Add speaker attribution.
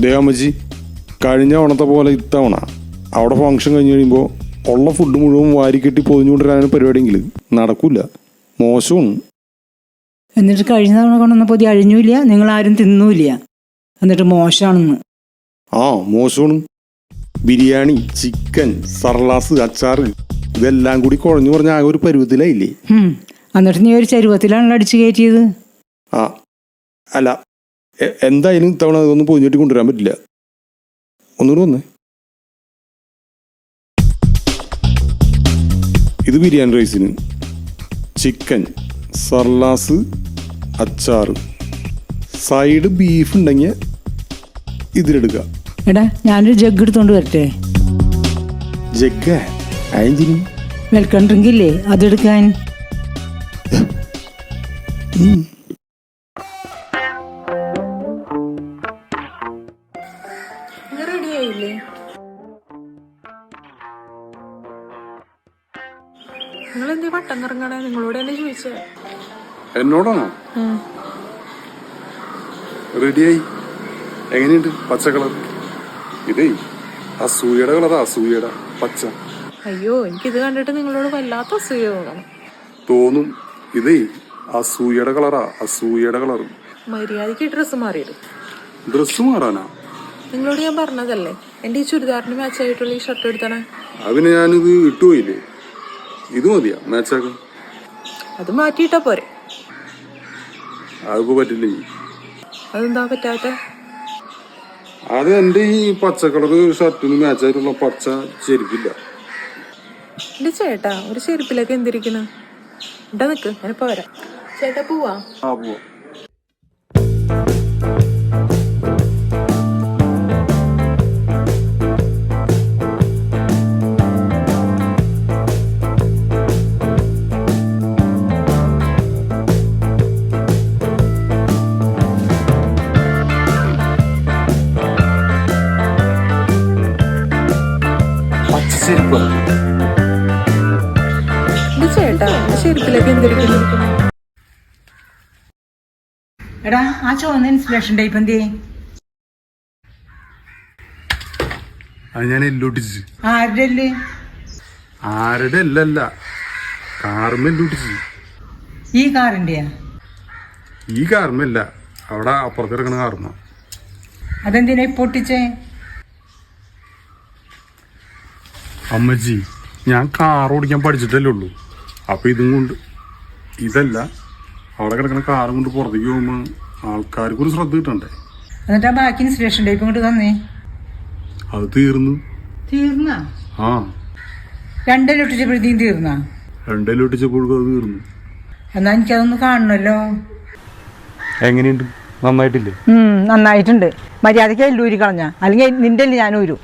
Speaker 1: ദേവമ്മച്ചി, കഴിഞ്ഞ ഓണത്തെ പോലെ ഇത്തവണ അവിടെ ഫംഗ്ഷൻ കഴിഞ്ഞ് കഴിയുമ്പോൾ ഉള്ള ഫുഡ് മുഴുവൻ വാരിക്കെട്ടി പൊതിഞ്ഞുകൊണ്ടിരാനും പരിപാടിയെങ്കിൽ നടക്കില്ല. മോശവും.
Speaker 2: എന്നിട്ട് കഴിഞ്ഞ തവണ കൊണ്ടുവന്ന പൊതി അഴിഞ്ഞൂല്ല, നിങ്ങളാരും തിന്നൂല്ല, എന്നിട്ട് മോശമാണെന്ന്.
Speaker 1: ആ, മോശമാണ്. ബിരിയാണി, ചിക്കൻ, സർലാസ്, അച്ചാറ് ഇതെല്ലാം കൂടി കുഴഞ്ഞു പറഞ്ഞ ആകെ ഒരു പരുവത്തിലായില്ലേ.
Speaker 2: എന്നിട്ട് നീ ഒരു ചരുവത്തിലാണല്ലോ അടിച്ചു കയറ്റിയത്.
Speaker 1: ആ അല്ല, എന്തായാലും ഇത്തവണ അതൊന്നും പൊതിഞ്ഞിട്ട് കൊണ്ടുവരാൻ പറ്റില്ല. ഒന്നുകൂടി വന്നേ. ഇത് ബിരിയാണി റൈസിന് ചിക്കൻ, സർലാസ്, അച്ചാറ്, സൈഡ് ബീഫ് ഉണ്ടെങ്കിൽ ഇതിലെടുക്കുക.
Speaker 2: എടാ, ഞാനൊരു ജഗ് എടുത്തോണ്ട് വരട്ടെ.
Speaker 1: ജഗ്ഗ അയഞ്ചിന്
Speaker 2: വെൽക്കം ഡ്രിങ്ക് ഇല്ലേ, അതെടുക്കാൻ.
Speaker 3: റെഡിയായില്ലേ? നിങ്ങളെന്തേ വട്ടം കറങ്ങണേ? നിങ്ങളോട് തന്നെ ചോദിച്ചേ.
Speaker 1: എന്നോടാണോ? റെഡിയായി. എങ്ങനെയുണ്ട് പച്ച കളർ? ഇതേ അസൂയയുടെ കളറാ, അസൂയയുടെ പച്ച.
Speaker 3: അയ്യോ, എനിക്കിത് കണ്ടിട്ട് നിങ്ങളോട് വല്ലാത്ത അസൂയ
Speaker 1: തോന്നും. ഇതേ അസൂയയുടെ കളറാ, അസൂയയുടെ കളർ.
Speaker 3: മര്യാദക്ക് ഡ്രസ്സ് മാറിയത്.
Speaker 1: ഡ്രസ് മാറാനാ?
Speaker 3: നിങ്ങളോട് ഞാൻ പറഞ്ഞതല്ലേ എന്റെ ഈ ചുരിദാറിന് മാച്ച് ആയിട്ടുള്ള ഈ ഷർട്ട് എടുത്തണേ.
Speaker 1: അതിന് ഞാനിത് ഇട്ടുപോയില്ലേ. ഇത് മതിയാ മാച്ചാക്കാൻ?
Speaker 3: അത് മാറ്റിയിട്ടാ പോരെ.
Speaker 1: അതിപ്പോ പറ്റില്ലേ.
Speaker 3: അതെന്താ പറ്റാത്ത?
Speaker 1: അത് എന്റെ ഈ പച്ച കളർ ഷർട്ടിന് മാച്ചായിട്ടുള്ള പച്ച ചെരുപ്പില്ല.
Speaker 3: എന്റെ ചേട്ടാ, ഒരു ചെരുപ്പിലൊക്കെ എന്തിരിക്കുന്നു? ഇടാ നിക്ക്, ഞാനിപ്പോ വരാം. ചേട്ടാ പോവാ?
Speaker 1: ആ, പോവാ.
Speaker 3: എന്റെ ചേട്ടാ, എന്റെ ചെരുപ്പിലൊക്കെ എന്തിരിക്കുന്നു?
Speaker 2: എടാ, ആ ചുവന്ന ഇൻസുലേഷൻ ടൈപ്പ് എന്തേ?
Speaker 1: അത് ഞാൻ എല്ലൊട്ടിച്ച്.
Speaker 2: ആരുടെ അല്ലേ?
Speaker 1: ആരുടെ അല്ലല്ല, കാർമ എല്ലൊട്ടിച്ച്.
Speaker 2: ഈ കാറിന്റെയാ?
Speaker 1: ഈ കാർമല്ല, അവിടെ അപ്പുറത്തിറങ്ങണ കാർമ.
Speaker 2: അതെന്തിനാ പൊട്ടിച്ചേ?
Speaker 1: അമ്മജി, ഞാൻ കാർ ഓടിക്കാൻ പഠിച്ചിട്ടല്ലേ ഉള്ളൂ. അപ്പൊ ഇതും കൊണ്ട് ഇതല്ല, അവിടെ കിടക്കുന്ന കാറും കൊണ്ട് പുറത്തേക്ക് പോകുമ്പോ ആൾക്കാർക്ക് ഒരു ശ്രദ്ധ കിട്ടണ്ടേ.
Speaker 2: എന്നിട്ട് ആ ബാക്കി ഇൻസുലേഷൻ ടൈപ്പ് ഇങ്ങോട്ട് തന്നേ.
Speaker 1: അത് തീർന്നു.
Speaker 2: തീർന്നാ?
Speaker 1: ആ,
Speaker 2: രണ്ടെല്ലാം ഒട്ടിച്ചപ്പോഴത്തേക്കും തീർന്നാ?
Speaker 1: രണ്ടെല്ലാം ഒട്ടിച്ചപ്പോഴും അത് തീർന്നു.
Speaker 2: എന്നാ എനിക്കതൊന്ന് കാണണല്ലോ.
Speaker 1: എങ്ങനെയുണ്ട്? നന്നായിട്ടില്ലേ?
Speaker 2: നന്നായിട്ടുണ്ട്. മര്യാദയ്ക്ക് എല്ലൂരി കളഞ്ഞ, അല്ലെങ്കിൽ നിന്റെ ഞാൻ ഊരും.